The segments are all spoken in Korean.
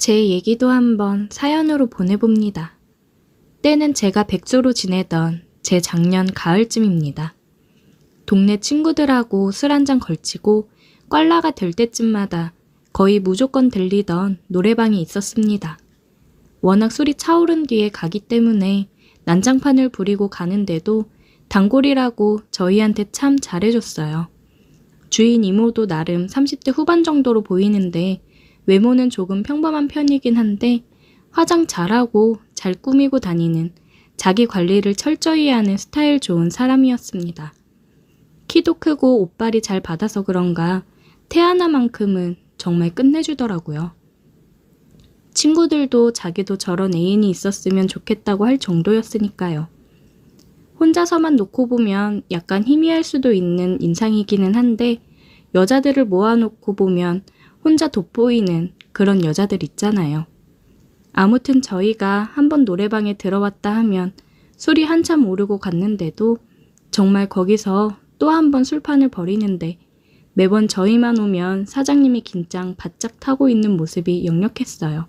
제 얘기도 한번 사연으로 보내봅니다. 때는 제가 백수로 지내던 제 작년 가을쯤입니다. 동네 친구들하고 술 한잔 걸치고 꽐라가 될 때쯤마다 거의 무조건 들리던 노래방이 있었습니다. 워낙 술이 차오른 뒤에 가기 때문에 난장판을 부리고 가는데도 단골이라고 저희한테 참 잘해줬어요. 주인 이모도 나름 30대 후반 정도로 보이는데 외모는 조금 평범한 편이긴 한데 화장 잘하고 잘 꾸미고 다니는, 자기 관리를 철저히 하는 스타일 좋은 사람이었습니다. 키도 크고 옷발이 잘 받아서 그런가 태아나만큼은 정말 끝내주더라고요. 친구들도 자기도 저런 애인이 있었으면 좋겠다고 할 정도였으니까요. 혼자서만 놓고 보면 약간 희미할 수도 있는 인상이기는 한데 여자들을 모아놓고 보면 혼자 돋보이는 그런 여자들 있잖아요. 아무튼 저희가 한번 노래방에 들어왔다 하면 술이 한참 오르고 갔는데도 정말 거기서 또 한 번 술판을 벌이는데 매번 저희만 오면 사장님이 긴장 바짝 타고 있는 모습이 역력했어요.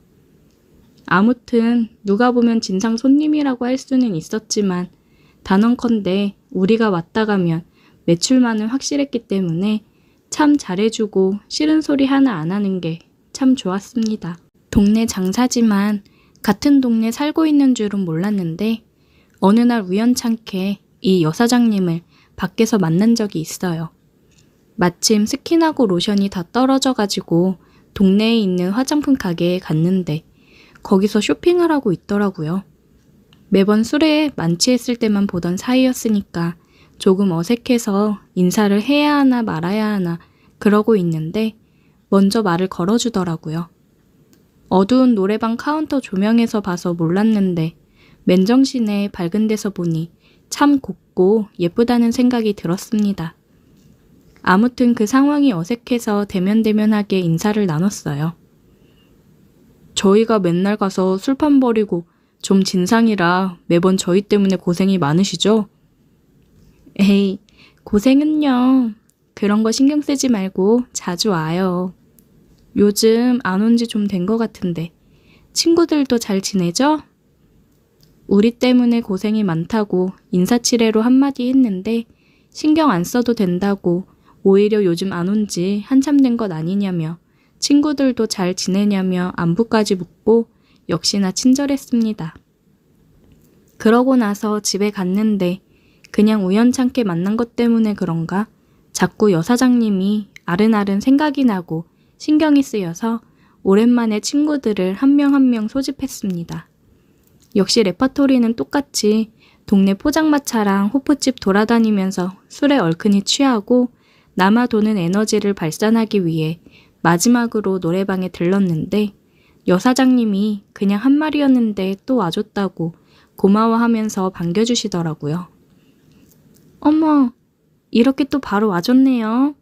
아무튼 누가 보면 진상 손님이라고 할 수는 있었지만 단언컨대 우리가 왔다 가면 매출만은 확실했기 때문에 참 잘해주고 싫은 소리 하나 안 하는 게 참 좋았습니다. 동네 장사지만 같은 동네 살고 있는 줄은 몰랐는데 어느 날 우연찮게 이 여사장님을 밖에서 만난 적이 있어요. 마침 스킨하고 로션이 다 떨어져가지고 동네에 있는 화장품 가게에 갔는데 거기서 쇼핑을 하고 있더라고요. 매번 술에 만취했을 때만 보던 사이였으니까 조금 어색해서 인사를 해야 하나 말아야 하나 그러고 있는데 먼저 말을 걸어주더라고요. 어두운 노래방 카운터 조명에서 봐서 몰랐는데 맨정신에 밝은 데서 보니 참 곱고 예쁘다는 생각이 들었습니다. 아무튼 그 상황이 어색해서 대면대면하게 인사를 나눴어요. 저희가 맨날 가서 술판 버리고 좀 진상이라 매번 저희 때문에 고생이 많으시죠? 에이, 고생은요. 그런 거 신경 쓰지 말고 자주 와요. 요즘 안 온 지 좀 된 것 같은데 친구들도 잘 지내죠? 우리 때문에 고생이 많다고 인사치레로 한마디 했는데 신경 안 써도 된다고 오히려 요즘 안 온 지 한참 된 것 아니냐며 친구들도 잘 지내냐며 안부까지 묻고 역시나 친절했습니다. 그러고 나서 집에 갔는데 그냥 우연찮게 만난 것 때문에 그런가 자꾸 여사장님이 아른아른 생각이 나고 신경이 쓰여서 오랜만에 친구들을 한 명 한 명 소집했습니다. 역시 레퍼토리는 똑같이 동네 포장마차랑 호프집 돌아다니면서 술에 얼큰이 취하고 남아 도는 에너지를 발산하기 위해 마지막으로 노래방에 들렀는데 여사장님이 그냥 한 말이었는데 또 와줬다고 고마워하면서 반겨주시더라고요. 어머, 이렇게 또 바로 와줬네요.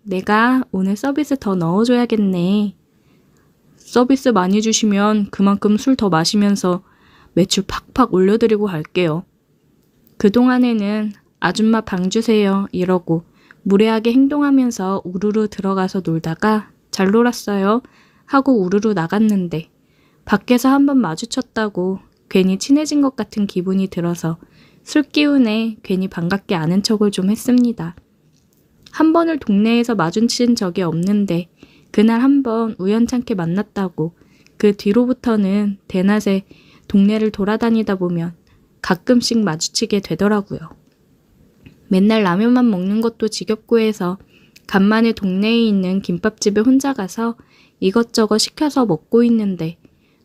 내가 오늘 서비스 더 넣어줘야겠네. 서비스 많이 주시면 그만큼 술 더 마시면서 매출 팍팍 올려드리고 갈게요. 그동안에는 아줌마 방 주세요 이러고 무례하게 행동하면서 우르르 들어가서 놀다가 잘 놀았어요 하고 우르르 나갔는데 밖에서 한번 마주쳤다고 괜히 친해진 것 같은 기분이 들어서 술 기운에 괜히 반갑게 아는 척을 좀 했습니다. 한 번을 동네에서 마주친 적이 없는데 그날 한번 우연찮게 만났다고 그 뒤로부터는 대낮에 동네를 돌아다니다 보면 가끔씩 마주치게 되더라고요. 맨날 라면만 먹는 것도 지겹고 해서 간만에 동네에 있는 김밥집에 혼자 가서 이것저것 시켜서 먹고 있는데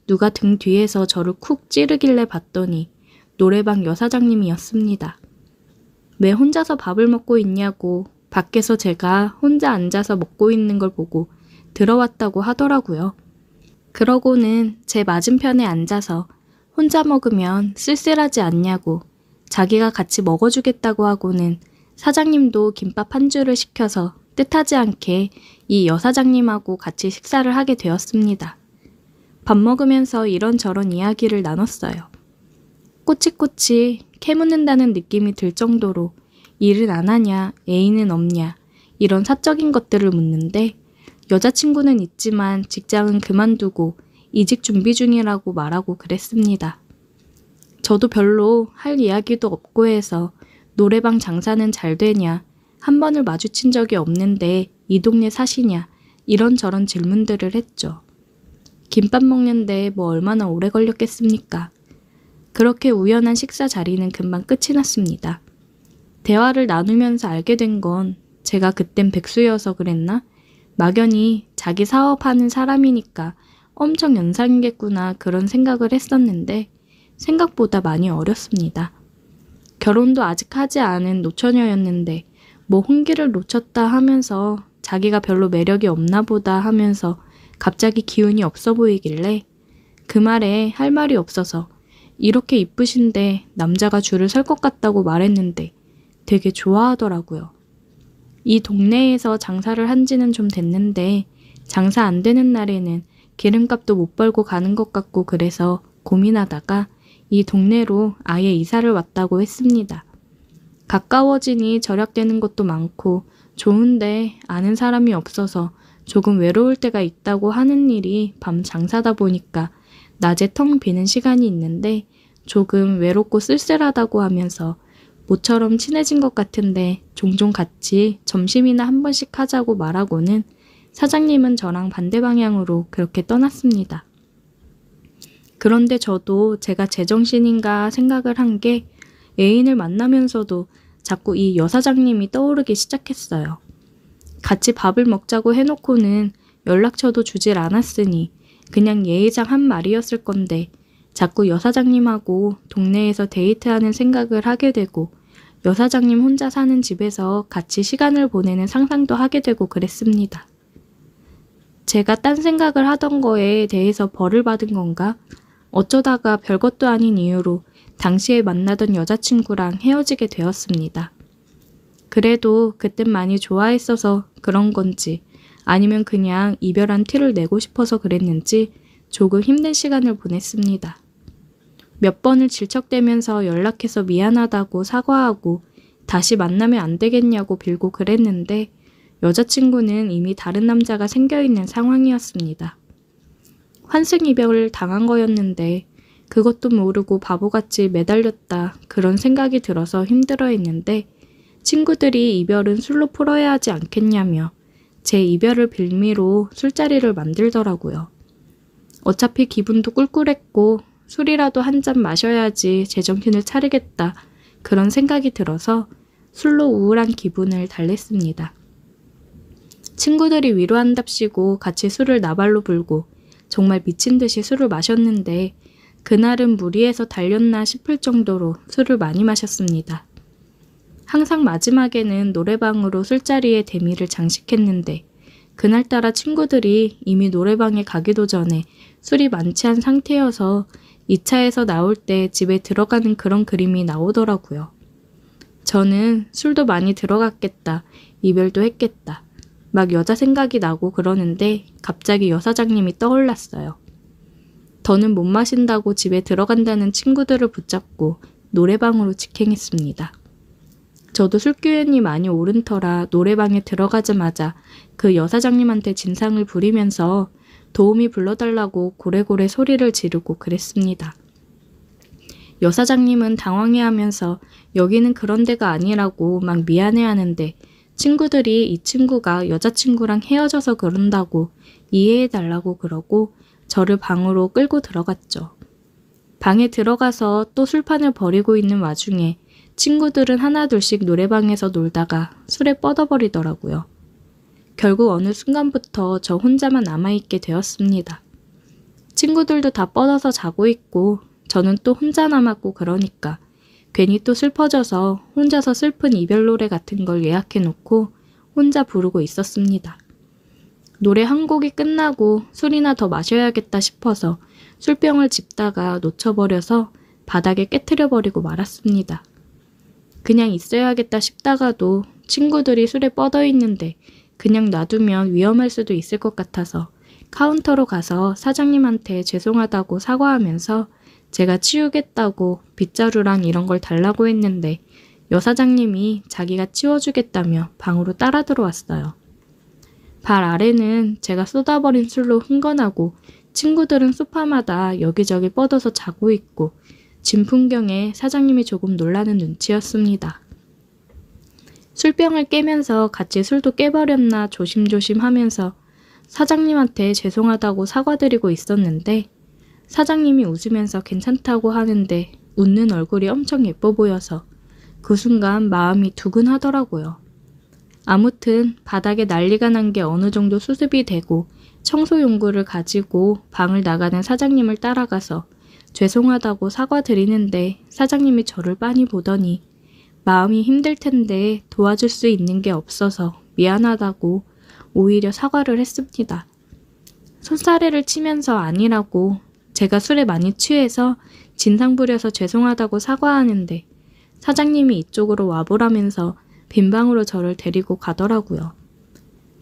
누가 등 뒤에서 저를 쿡 찌르길래 봤더니 노래방 여사장님이었습니다. 왜 혼자서 밥을 먹고 있냐고 밖에서 제가 혼자 앉아서 먹고 있는 걸 보고 들어왔다고 하더라고요. 그러고는 제 맞은편에 앉아서 혼자 먹으면 쓸쓸하지 않냐고 자기가 같이 먹어주겠다고 하고는 사장님도 김밥 한 줄을 시켜서 뜻하지 않게 이 여사장님하고 같이 식사를 하게 되었습니다. 밥 먹으면서 이런저런 이야기를 나눴어요. 꼬치꼬치 캐묻는다는 느낌이 들 정도로 일은 안 하냐, 애인은 없냐 이런 사적인 것들을 묻는데 여자친구는 있지만 직장은 그만두고 이직 준비 중이라고 말하고 그랬습니다. 저도 별로 할 이야기도 없고 해서 노래방 장사는 잘 되냐, 한 번을 마주친 적이 없는데 이 동네 사시냐, 이런저런 질문들을 했죠. 김밥 먹는데 뭐 얼마나 오래 걸렸겠습니까? 그렇게 우연한 식사 자리는 금방 끝이 났습니다. 대화를 나누면서 알게 된 건 제가 그땐 백수여서 그랬나? 막연히 자기 사업하는 사람이니까 엄청 연상이겠구나 그런 생각을 했었는데 생각보다 많이 어렸습니다. 결혼도 아직 하지 않은 노처녀였는데 뭐 혼기를 놓쳤다 하면서 자기가 별로 매력이 없나 보다 하면서 갑자기 기운이 없어 보이길래 그 말에 할 말이 없어서 이렇게 이쁘신데 남자가 줄을 설 것 같다고 말했는데 되게 좋아하더라고요. 이 동네에서 장사를 한 지는 좀 됐는데 장사 안 되는 날에는 기름값도 못 벌고 가는 것 같고 그래서 고민하다가 이 동네로 아예 이사를 왔다고 했습니다. 가까워지니 절약되는 것도 많고 좋은데 아는 사람이 없어서 조금 외로울 때가 있다고 하는 일이 밤 장사다 보니까 낮에 텅 비는 시간이 있는데 조금 외롭고 쓸쓸하다고 하면서 모처럼 친해진 것 같은데 종종 같이 점심이나 한 번씩 하자고 말하고는 사장님은 저랑 반대 방향으로 그렇게 떠났습니다. 그런데 저도 제가 제정신인가 생각을 한 게 애인을 만나면서도 자꾸 이 여사장님이 떠오르기 시작했어요. 같이 밥을 먹자고 해놓고는 연락처도 주질 않았으니 그냥 예의상 한 말이었을 건데 자꾸 여사장님하고 동네에서 데이트하는 생각을 하게 되고 여사장님 혼자 사는 집에서 같이 시간을 보내는 상상도 하게 되고 그랬습니다. 제가 딴 생각을 하던 거에 대해서 벌을 받은 건가? 어쩌다가 별것도 아닌 이유로 당시에 만나던 여자친구랑 헤어지게 되었습니다. 그래도 그땐 많이 좋아했어서 그런 건지 아니면 그냥 이별한 티를 내고 싶어서 그랬는지 조금 힘든 시간을 보냈습니다. 몇 번을 질척대면서 연락해서 미안하다고 사과하고 다시 만나면 안 되겠냐고 빌고 그랬는데 여자친구는 이미 다른 남자가 생겨있는 상황이었습니다. 환승이별을 당한 거였는데 그것도 모르고 바보같이 매달렸다 그런 생각이 들어서 힘들어했는데 친구들이 이별은 술로 풀어야 하지 않겠냐며 제 이별을 빌미로 술자리를 만들더라고요. 어차피 기분도 꿀꿀했고 술이라도 한 잔 마셔야지 제정신을 차리겠다 그런 생각이 들어서 술로 우울한 기분을 달랬습니다. 친구들이 위로한답시고 같이 술을 나발로 불고 정말 미친 듯이 술을 마셨는데 그날은 무리해서 달렸나 싶을 정도로 술을 많이 마셨습니다. 항상 마지막에는 노래방으로 술자리에 대미를 장식했는데 그날따라 친구들이 이미 노래방에 가기도 전에 술이 만취한 상태여서 2차에서 나올 때 집에 들어가는 그런 그림이 나오더라고요. 저는 술도 많이 들어갔겠다, 이별도 했겠다. 막 여자 생각이 나고 그러는데 갑자기 여사장님이 떠올랐어요. 더는 못 마신다고 집에 들어간다는 친구들을 붙잡고 노래방으로 직행했습니다. 저도 술기운이 많이 오른 터라 노래방에 들어가자마자 그 여사장님한테 진상을 부리면서 도움이 불러달라고 고래고래 소리를 지르고 그랬습니다. 여사장님은 당황해하면서 여기는 그런 데가 아니라고 막 미안해하는데 친구들이 이 친구가 여자친구랑 헤어져서 그런다고 이해해달라고 그러고 저를 방으로 끌고 들어갔죠. 방에 들어가서 또 술판을 벌이고 있는 와중에 친구들은 하나둘씩 노래방에서 놀다가 술에 뻗어버리더라고요. 결국 어느 순간부터 저 혼자만 남아있게 되었습니다. 친구들도 다 뻗어서 자고 있고 저는 또 혼자 남았고 그러니까 괜히 또 슬퍼져서 혼자서 슬픈 이별 노래 같은 걸 예약해놓고 혼자 부르고 있었습니다. 노래 한 곡이 끝나고 술이나 더 마셔야겠다 싶어서 술병을 짚다가 놓쳐버려서 바닥에 깨트려버리고 말았습니다. 그냥 있어야겠다 싶다가도 친구들이 술에 뻗어있는데 그냥 놔두면 위험할 수도 있을 것 같아서 카운터로 가서 사장님한테 죄송하다고 사과하면서 제가 치우겠다고 빗자루랑 이런 걸 달라고 했는데 여사장님이 자기가 치워주겠다며 방으로 따라 들어왔어요. 발 아래는 제가 쏟아버린 술로 흥건하고 친구들은 소파마다 여기저기 뻗어서 자고 있고 진 풍경에 사장님이 조금 놀라는 눈치였습니다. 술병을 깨면서 같이 술도 깨버렸나 조심조심 하면서 사장님한테 죄송하다고 사과드리고 있었는데 사장님이 웃으면서 괜찮다고 하는데 웃는 얼굴이 엄청 예뻐 보여서 그 순간 마음이 두근하더라고요. 아무튼 바닥에 난리가 난 게 어느 정도 수습이 되고 청소용구를 가지고 방을 나가는 사장님을 따라가서 죄송하다고 사과드리는데 사장님이 저를 빤히 보더니 마음이 힘들 텐데 도와줄 수 있는 게 없어서 미안하다고 오히려 사과를 했습니다. 손사래를 치면서 아니라고 제가 술에 많이 취해서 진상 부려서 죄송하다고 사과하는데 사장님이 이쪽으로 와보라면서 빈방으로 저를 데리고 가더라고요.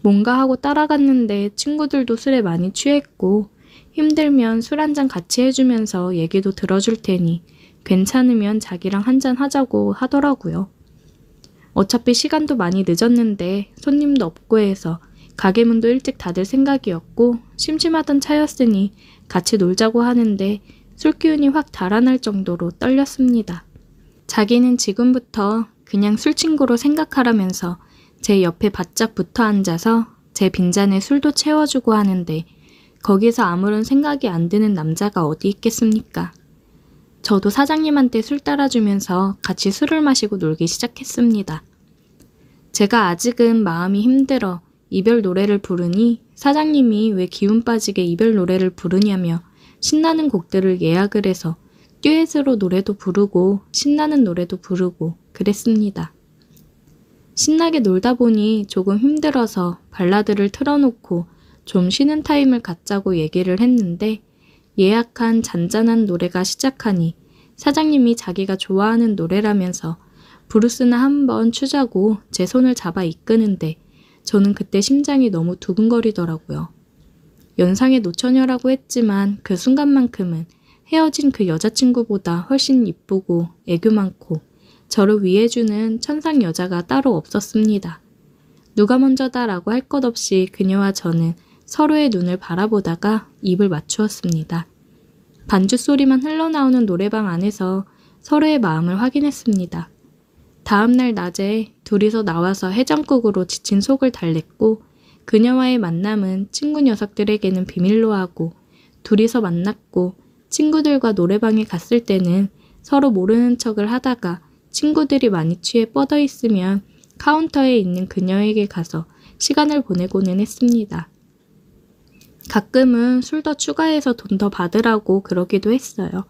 뭔가 하고 따라갔는데 친구들도 술에 많이 취했고 힘들면 술 한잔 같이 해주면서 얘기도 들어줄 테니 괜찮으면 자기랑 한잔 하자고 하더라고요. 어차피 시간도 많이 늦었는데 손님도 없고 해서 가게 문도 일찍 닫을 생각이었고 심심하던 차였으니 같이 놀자고 하는데 술 기운이 확 달아날 정도로 떨렸습니다. 자기는 지금부터 그냥 술친구로 생각하라면서 제 옆에 바짝 붙어 앉아서 제 빈잔에 술도 채워주고 하는데 거기서 아무런 생각이 안 드는 남자가 어디 있겠습니까? 저도 사장님한테 술 따라주면서 같이 술을 마시고 놀기 시작했습니다. 제가 아직은 마음이 힘들어 이별 노래를 부르니 사장님이 왜 기운 빠지게 이별 노래를 부르냐며 신나는 곡들을 예약을 해서 듀엣으로 노래도 부르고 신나는 노래도 부르고 그랬습니다. 신나게 놀다 보니 조금 힘들어서 발라드를 틀어놓고 좀 쉬는 타임을 갖자고 얘기를 했는데 예약한 잔잔한 노래가 시작하니 사장님이 자기가 좋아하는 노래라면서 브루스나 한번 추자고 제 손을 잡아 이끄는데 저는 그때 심장이 너무 두근거리더라고요. 연상의 노처녀라고 했지만 그 순간만큼은 헤어진 그 여자친구보다 훨씬 이쁘고 애교 많고 저를 위해주는 천상 여자가 따로 없었습니다. 누가 먼저다라고 할 것 없이 그녀와 저는 서로의 눈을 바라보다가 입을 맞추었습니다. 반주 소리만 흘러나오는 노래방 안에서 서로의 마음을 확인했습니다. 다음날 낮에 둘이서 나와서 해장국으로 지친 속을 달랬고 그녀와의 만남은 친구 녀석들에게는 비밀로 하고 둘이서 만났고 친구들과 노래방에 갔을 때는 서로 모르는 척을 하다가 친구들이 많이 취해 뻗어 있으면 카운터에 있는 그녀에게 가서 시간을 보내고는 했습니다. 가끔은 술 더 추가해서 돈 더 받으라고 그러기도 했어요.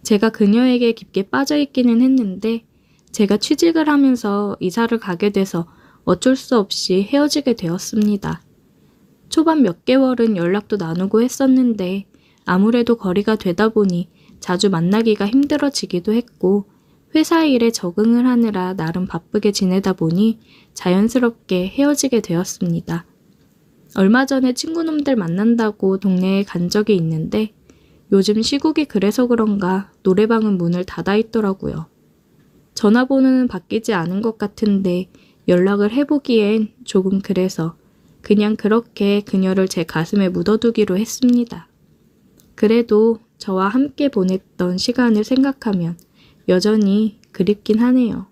제가 그녀에게 깊게 빠져 있기는 했는데 제가 취직을 하면서 이사를 가게 돼서 어쩔 수 없이 헤어지게 되었습니다. 초반 몇 개월은 연락도 나누고 했었는데 아무래도 거리가 되다 보니 자주 만나기가 힘들어지기도 했고 회사 일에 적응을 하느라 나름 바쁘게 지내다 보니 자연스럽게 헤어지게 되었습니다. 얼마 전에 친구놈들 만난다고 동네에 간 적이 있는데 요즘 시국이 그래서 그런가 노래방은 문을 닫아 있더라고요. 전화번호는 바뀌지 않은 것 같은데 연락을 해보기엔 조금 그래서 그냥 그렇게 그녀를 제 가슴에 묻어두기로 했습니다. 그래도 저와 함께 보냈던 시간을 생각하면 여전히 그립긴 하네요.